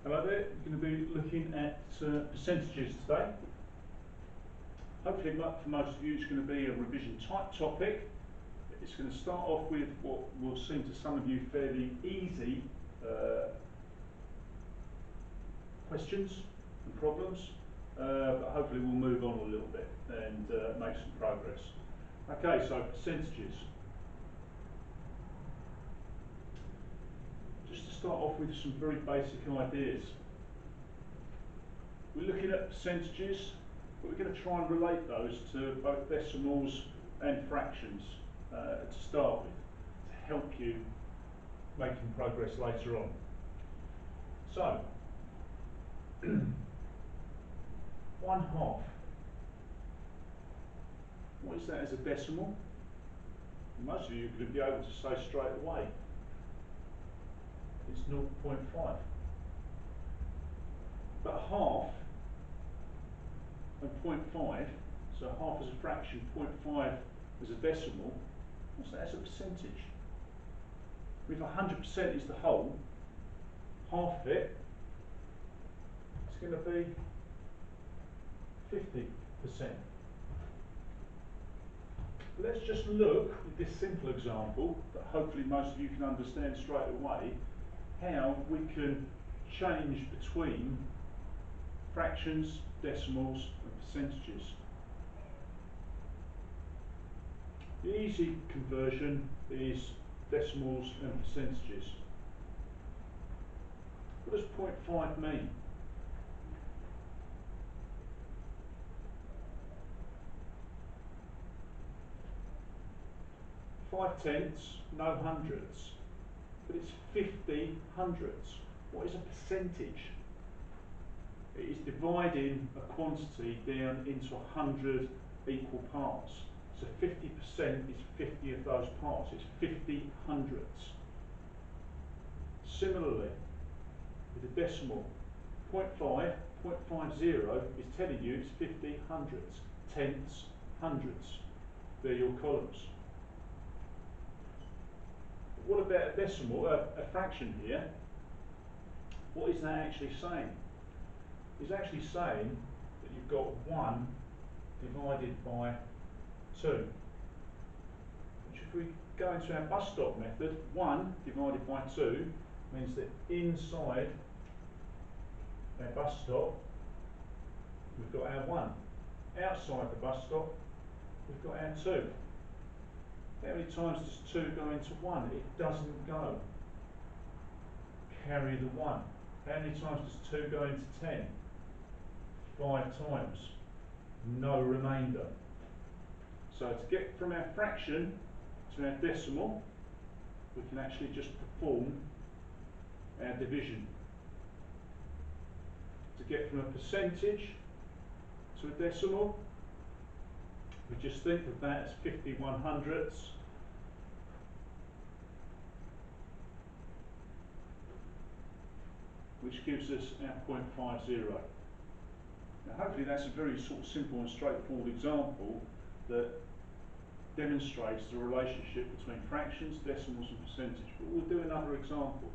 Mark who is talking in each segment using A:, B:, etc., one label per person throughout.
A: Hello there, we're going to be looking at percentages today. Hopefully for most of you it's going to be a revision type topic. It's going to start off with what will seem to some of you fairly easy questions and problems, but hopefully we'll move on a little bit and make some progress. Okay, so percentages. Just to start off with some very basic ideas. We're looking at percentages, but we're going to try and relate those to both decimals and fractions to start with, to help you making progress later on. So, 1/2. What is that as a decimal? Most of you are going to be able to say straight away. It's 0.5. But half and 0.5, so half as a fraction, 0.5 as a decimal, what's that as a percentage? If 100% is the whole, half of it is going to be 50%. Let's just look with this simple example that hopefully most of you can understand straight away how we can change between fractions, decimals and percentages. The easy conversion is decimals and percentages. What does 0.5 mean? Five tenths, no hundredths, but it's 50 hundredths. What is a percentage? It is dividing a quantity down into 100 equal parts. So 50% is 50 of those parts. It's 50 hundredths. Similarly, with a decimal, 0.5, 0.50 is telling you it's 50 hundredths. Tenths, hundredths. They're your columns. What about a decimal, a fraction here? What is that actually saying? It's actually saying that you've got 1 divided by 2. Which if we go into our bus stop method, 1 divided by 2 means that inside our bus stop we've got our 1. Outside the bus stop we've got our 2. How many times does 2 go into 1? It doesn't go. Carry the 1. How many times does 2 go into 10? 5 times. No remainder. So to get from our fraction to our decimal, we can actually just perform our division. To get from a percentage to a decimal, we just think of that as 51 hundredths. Which gives us our 0.50. Now hopefully that's a very sort of simple and straightforward example that demonstrates the relationship between fractions, decimals and percentage, but we'll do another example.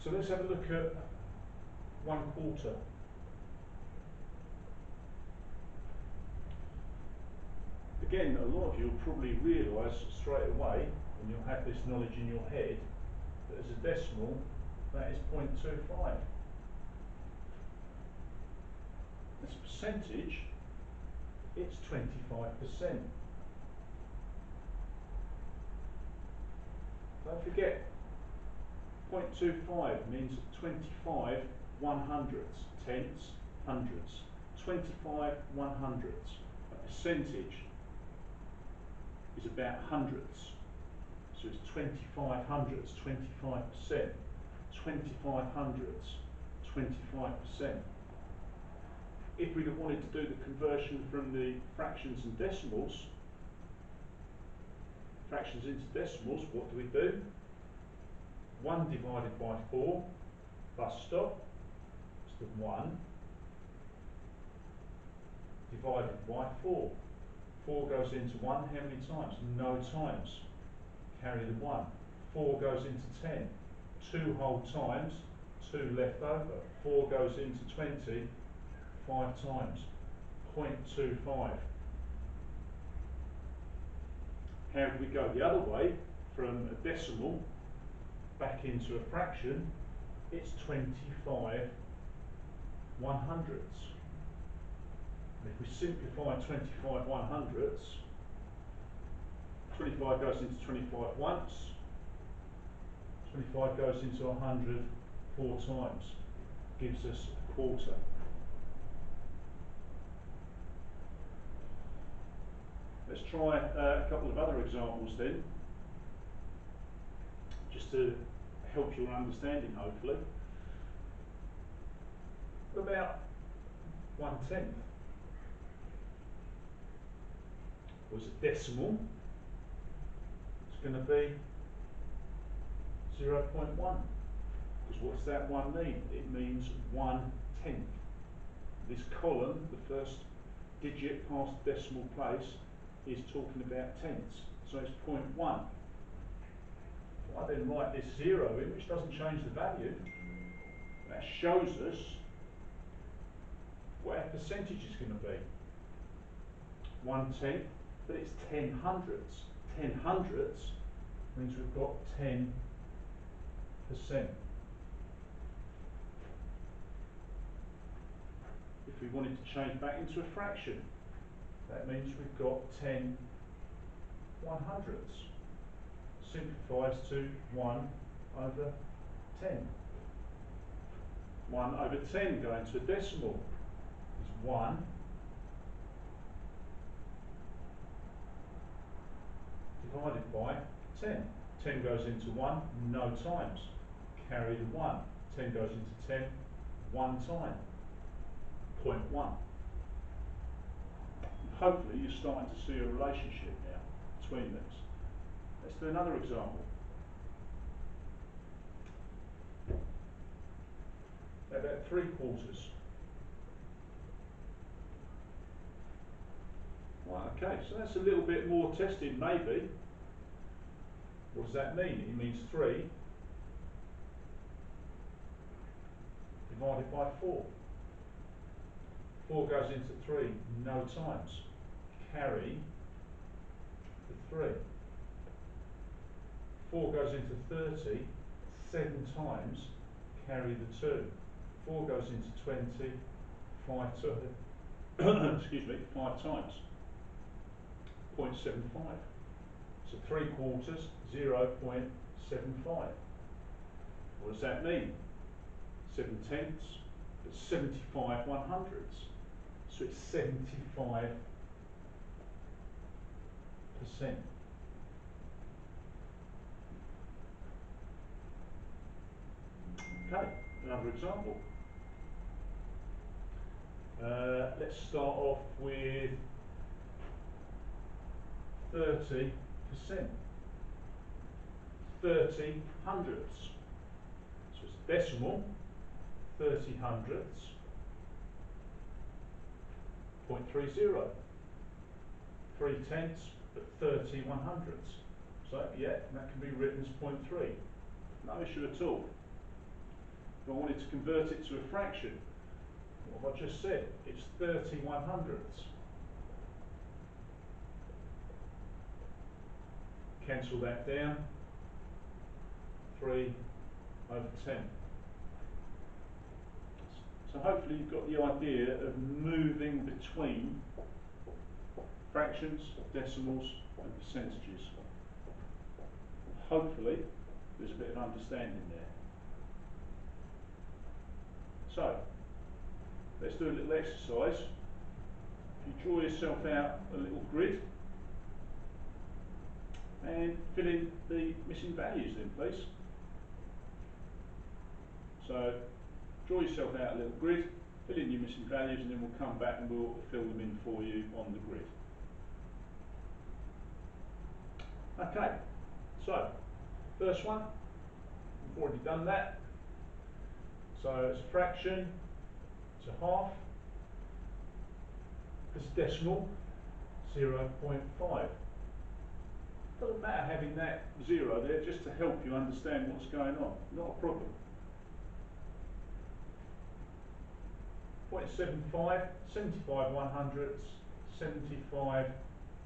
A: So let's have a look at 1/4. Again, a lot of you will probably realise straight away, and you'll have this knowledge in your head, that as a decimal, that is 0.25. As a percentage, it's 25%. Don't forget, 0.25 means 25 100ths, tenths, hundredths. 25 100ths. A percentage is about hundredths. So it's 25 hundredths, 25%. 25 hundredths, 25%. If we'd have wanted to do the conversion from the fractions and decimals, fractions into decimals, what do? 1 divided by 4, bus stop, it's the 1, divided by 4. 4 goes into 1, how many times? No times. Carry the 1. 4 goes into 10. 2 whole times, 2 left over. 4 goes into 20 5 times, 0.25. How do we go the other way from a decimal back into a fraction? It's 25 100ths. And if we simplify 25 100ths, 25 goes into 25 once, 25 goes into 100 4 times, gives us a quarter. Let's try a couple of other examples then, just to help your understanding hopefully. What about 1/10? Was a decimal, it's going to be 0.1. Because what's that 1 mean? It means 1/10. This column, the first digit past decimal place, is talking about tenths. So it's 0.1. If I then write this 0 in, which doesn't change the value, that shows us what our percentage is going to be. 1/10, but it's 10 hundredths. 10 hundredths means we've got 10%. If we wanted to change back into a fraction, that means we've got 10 100ths. Simplifies to 1 over 10. 1 over 10 going to a decimal is 1 divided by 10. 10 goes into 1, no times. Carry the 1. 10 goes into 10, 1 time. 0.1. Hopefully you're starting to see a relationship now between these. Let's do another example. About 3/4. Right, okay, so that's a little bit more testing maybe. What does that mean? It means 3 divided by 4. 4 goes into 3, no times. Carry the 3. 4 goes into 30, 7 times. Carry the 2. 4 goes into 20, 5 times. Excuse me, 5 times. 0.75. So 3/4, 0.75. What does that mean? 7/10, but 75 100ths. So it's 75%. Okay, another example. Let's start off with 30%. 30 hundredths. So it's a decimal, 30 hundredths, 0.30. 3/10, but 30 100ths. So yeah, that can be written as 0.3. No issue at all. If I wanted to convert it to a fraction, what have I just said? It's 30 100ths. Cancel that down. 3 over 10. So hopefully you've got the idea of moving between fractions, decimals and percentages. Hopefully there's a bit of understanding there. So let's do a little exercise. If you draw yourself out a little grid and fill in the missing values then please. So draw yourself out a little grid, fill in your missing values, and then we'll come back and we'll fill them in for you on the grid. Okay, so first one, we've already done that. So it's a fraction, it's a half, it's a decimal, 0.5. Doesn't matter having that 0 there, just to help you understand what's going on. Not a problem. 0.75, 75 100ths, 75%.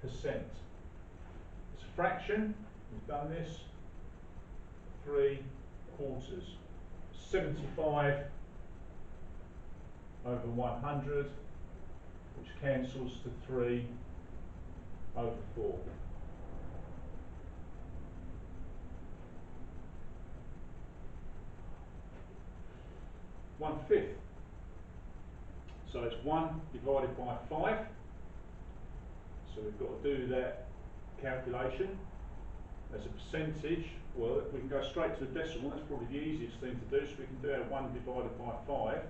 A: It's a fraction. We've done this. 3 quarters. 75 over 100, which cancels to 3 over 4. One-fifth. So it's 1 divided by 5. So we've got to do that calculation as a percentage. Well, we can go straight to the decimal. That's probably the easiest thing to do. So we can do our 1 divided by 5.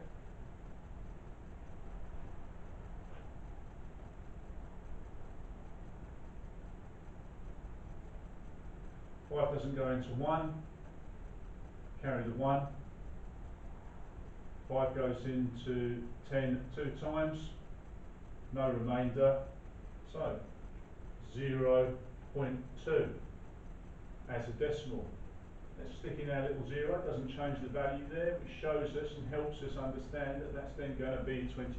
A: Five doesn't go into 1. Carry the 1. 5 goes into 10 2 times. No remainder. So 0.2 as a decimal. Let's stick in our little 0. It doesn't change the value there, which shows us and helps us understand that that's then going to be 20%.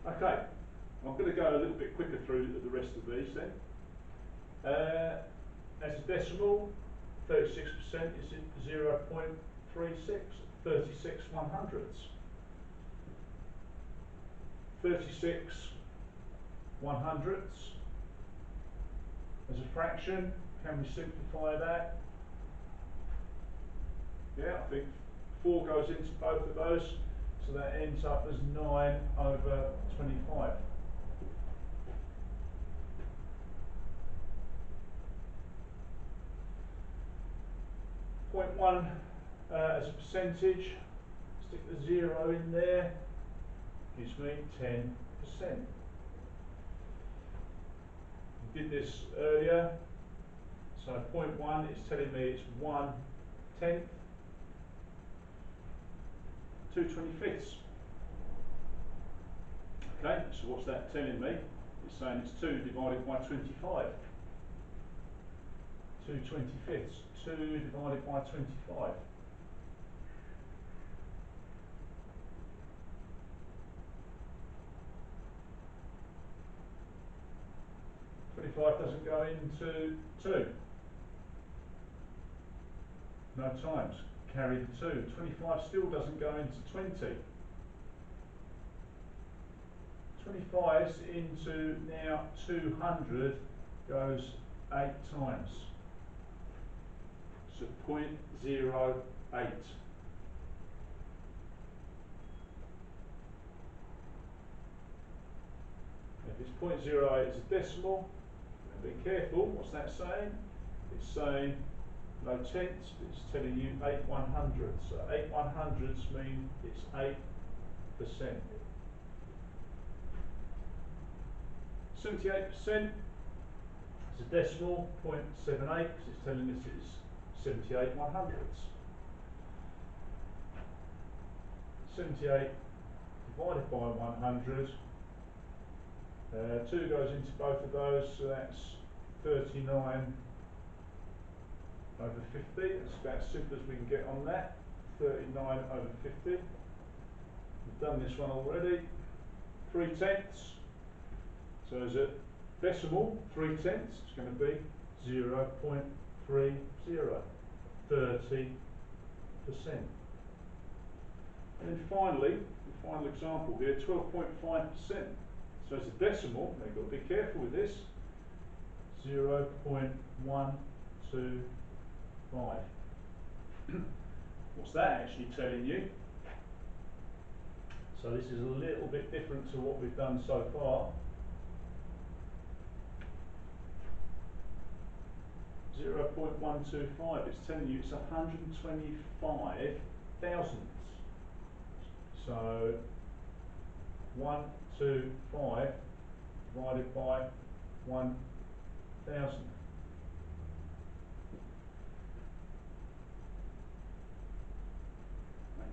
A: Okay, I'm going to go a little bit quicker through the rest of these then. As a decimal, 36% is 0.36, 36 100ths. 36 100ths. As a fraction, can we simplify that? Yeah, I think 4 goes into both of those, so that ends up as 9 over 25. Point 1 as a percentage, stick the 0 in there, gives me 10%. We did this earlier, so point 1 is telling me it's 1/10, 2 25ths. Okay, so what's that telling me? It's saying it's 2 divided by 25. 2 25ths. 2 divided by 25. 25 doesn't go into 2. No times. Carry the 2. 25 still doesn't go into 20. 25's into now 200 goes 8 times. So 0.08. If it's 0.08 as a decimal, be careful, what's that saying? It's saying no tenths, but it's telling you 8 100ths. So 8 100ths mean it's 8%. 78% is a decimal, 0.78, because it's telling us it's 78 100ths. 78 divided by 100. 2 goes into both of those, so that's 39 over 50. That's about as simple as we can get on that. 39 over 50. We've done this one already. 3/10. So as a decimal, 3/10 is going to be 0.30, 30%. And then finally, the final example here, 12.5%. So as a decimal, now you've got to be careful with this, 0.125. What's that actually telling you? So this is a little bit different to what we've done so far. 0.125, it's telling you it's 125 thousandths. So 125 divided by 1,000.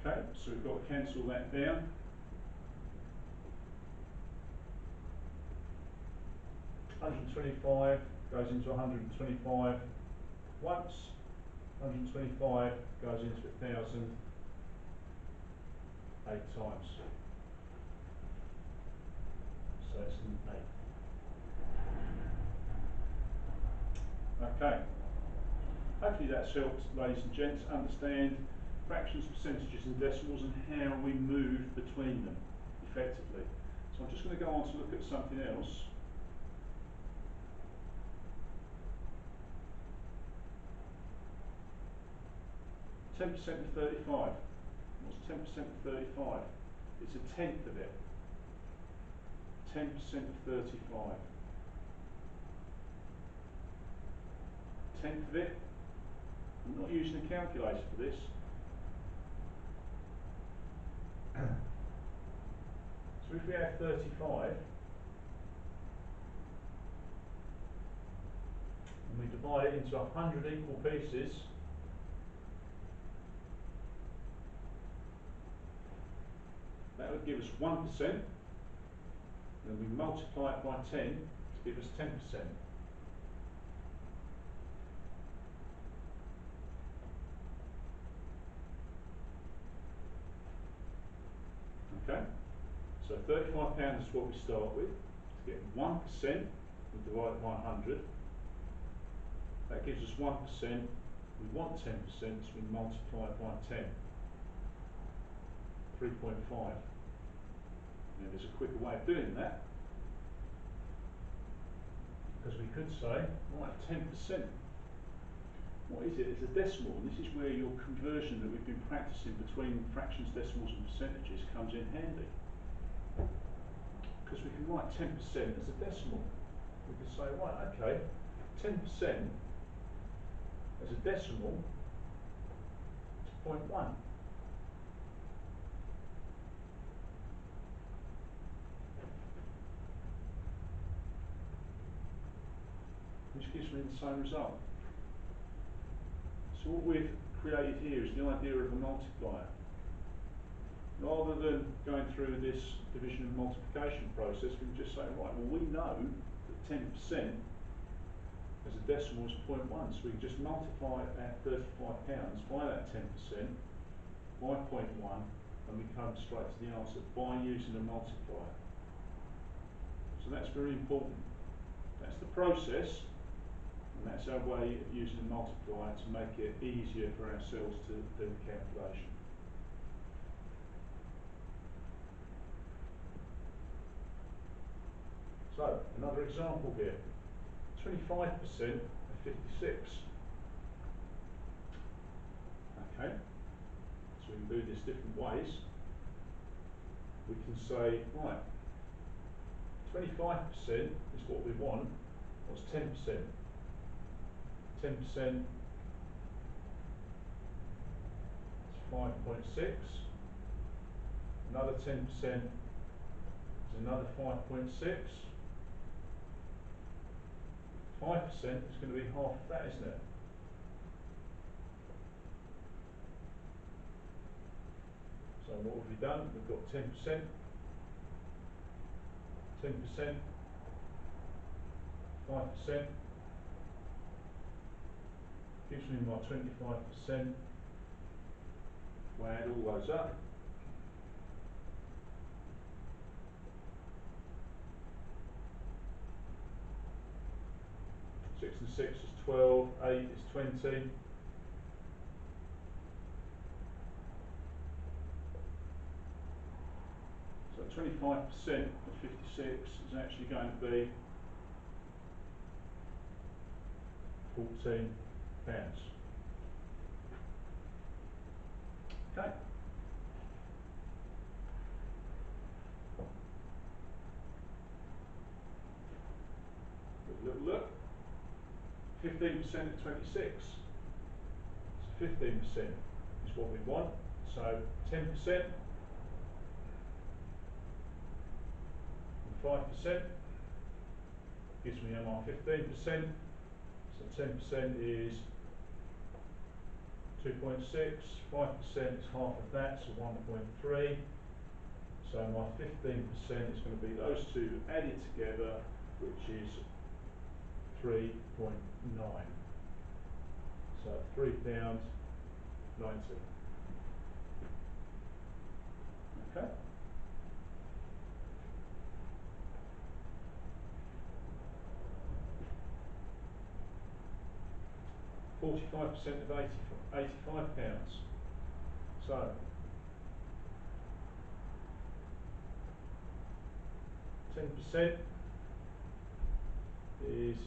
A: Okay, so we've got to cancel that down. $125 goes into 125 once, 125 goes into 1,000 8 times. So it's an 8. Okay. Hopefully that's helped, ladies and gents, understand fractions, percentages and decimals and how we move between them effectively. So I'm just going to go on to look at something else. $10% of 35. What's 10% of 35? It's a tenth of it. 10% of 35. Tenth of it. I'm not using a calculator for this. So if we have 35 and we divide it into 100 equal pieces, that would give us 1%, and we multiply it by 10 to give us 10%. Okay, so £35 is what we start with. To get 1%, we divide it by 100. That gives us 1%. We want 10%, so we multiply it by 10. 3.5. Now there's a quicker way of doing that, because we could say, right, 10%. What is it? It's a decimal, and this is where your conversion that we've been practicing between fractions, decimals and percentages comes in handy. Because we can write 10% as a decimal. We could say, right, okay, 10% as a decimal is 0.1. Which gives me the same result. So what we've created here is the idea of a multiplier. Rather than going through this division and multiplication process, we can just say, right, well, we know that 10% as a decimal is 0.1, so we can just multiply our £35 by that 10% by 0.1, and we come straight to the answer by using a multiplier. So that's very important. That's the process. And that's our way of using a multiplier to make it easier for ourselves to do the calculation. So, another example here. 25% of 56. Okay, so we can do this different ways. We can say, right, 25% is what we want. What's 10%? 10% is 5.6. Another 10% is another 5.6. 5% is going to be half of that, isn't it? So what have we done? We've got 10%, 10%, 5%. Gives me my 25%. If I add all those up, 6 and 6 is 12, 8 is 20. So 25% of 56 is actually going to be £14. Okay. Little look. 15% of 26. So 15% is what we want. So 10% and 5% gives me my 15%. So 10% is 2.6, 5% is half of that, so 1.3. So my 15% is going to be those two added together, which is 3.9. So £3.90. Okay. £45% of £85. So 10% is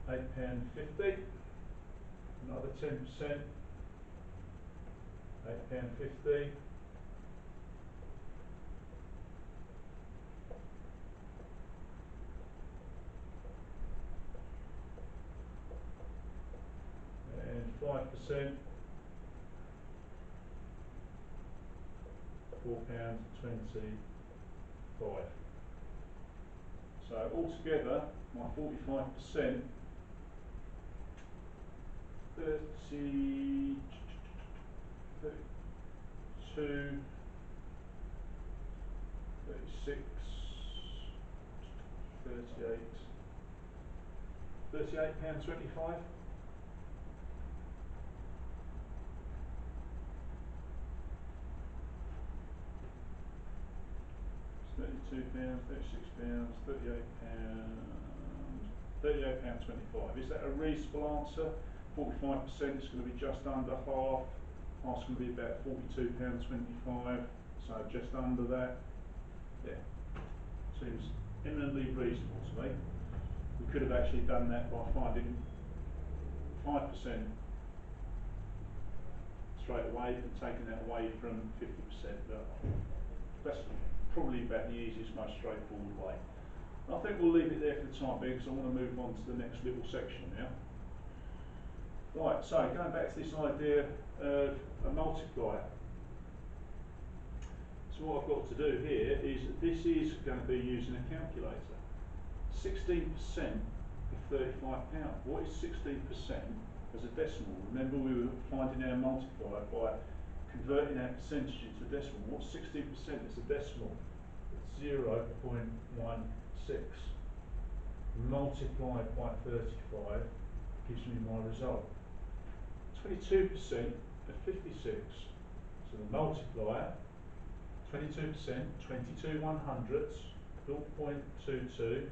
A: £8.50. Another 10%, £8.50. And 5%, £4.25. So altogether, my 45%, 32, 36, 38, £38.25. £32, £36, £38.25. Is that a reasonable answer? 45% is going to be just under half. Half's going to be about £42.25. So just under that. Yeah, seems eminently reasonable to me. We could have actually done that by finding 5% straight away and taking that away from 50%. But that's probably about the easiest, most straightforward way. I think we'll leave it there for the time being because I want to move on to the next little section now. Right, so going back to this idea of a multiplier. So what I've got to do here is, this is going to be using a calculator. 16% of £35. What is 16% as a decimal? Remember, we were finding our multiplier by converting our percentage into a decimal. What's 16% as a decimal? It's 0.16 multiplied by 35 gives me my result. 22% of 56. So the multiplier, 22%, 22 100ths, 0.22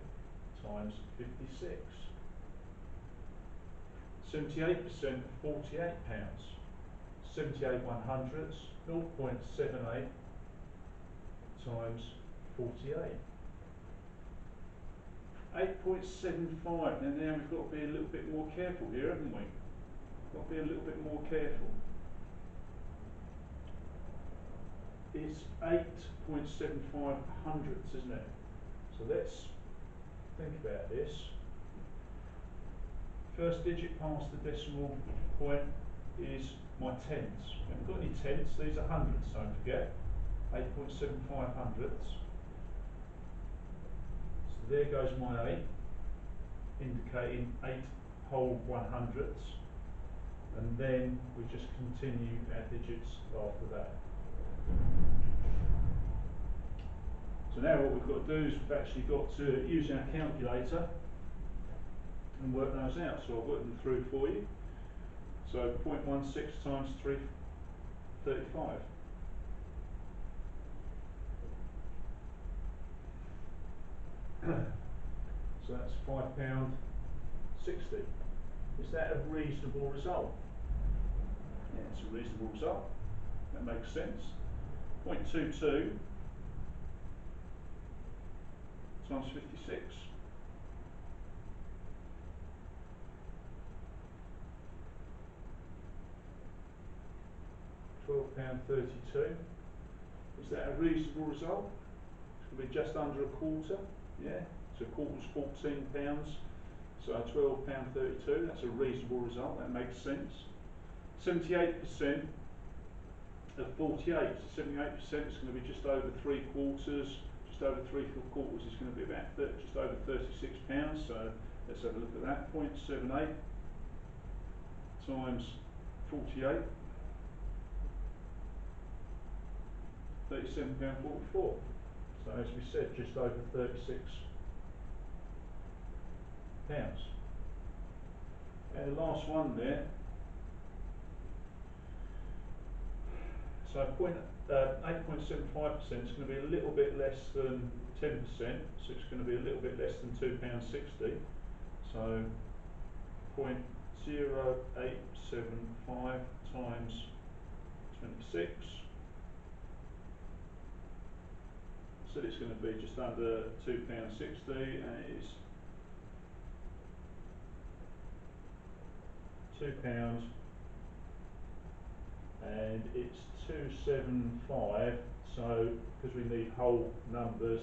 A: times 56. 78% of £48. 78 100ths, 0.78 times 48. 8.75. Now we've got to be a little bit more careful here, haven't we? Got to be a little bit more careful. It's 8.75 hundredths, isn't it? So let's think about this. First digit past the decimal point is my tenths. We haven't got any tenths, these are hundredths, don't forget. 8.75 hundredths. So there goes my 8, indicating 8 whole 100ths. And then we just continue our digits after that. So now what we've got to do is we've actually got to use our calculator and work those out. So I'll work them through for you. So 0.16 times 335. So that's £5.60. Is that a reasonable result? Yeah, it's a reasonable result. That makes sense. 0.22 times 56. £12.32. Is that a reasonable result? It's going to be just under a quarter. Yeah, so a quarter's £14. So £12.32. That's a reasonable result. That makes sense. 78% of 48. So 78% is going to be just over 3 quarters. Just over 3 quarters is going to be about just over £36. So let's have a look at that. 0.78 times 48, £37.44. So as we said, just over £36. And the last one there, so 8.75% is going to be a little bit less than 10%, so it's going to be a little bit less than £2.60. So 0.0875 times 26. So it's going to be just under £2.60, and it is £2, and it's 275. So because we need whole numbers,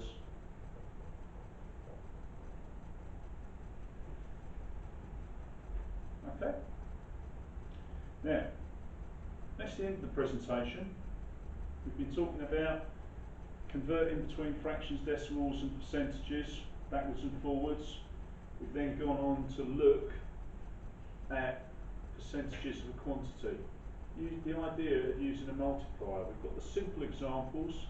A: okay. Now that's the end of the presentation. We've been talking about converting between fractions, decimals and percentages, backwards and forwards. We've then gone on to look at percentages of a quantity. The idea of using a multiplier. We've got the simple examples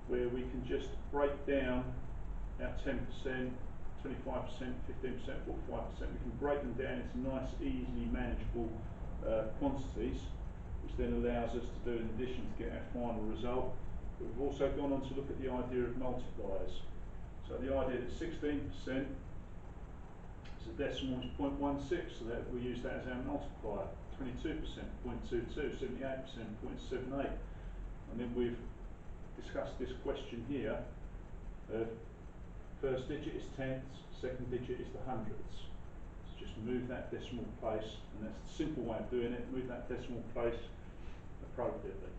A: where we can just break down our 10%, 25%, 15%, 45%. We can break them down into nice, easily manageable quantities, which then allows us to do an addition to get our final result. But we've also gone on to look at the idea of multipliers. So the idea that 16% as a decimal is 0.16, so that we use that as our multiplier. 22%, 0.22, 78%, 0.78. And then we've discussed this question here of first digit is tenths, second digit is the hundredths. So just move that decimal place, and that's the simple way of doing it, move that decimal place appropriately.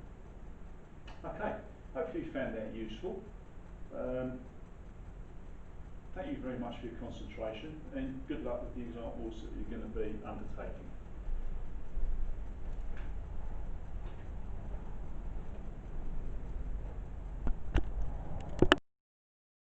A: Okay, hopefully you found that useful. Thank you very much for your concentration, and good luck with the examples that you're going to be undertaking.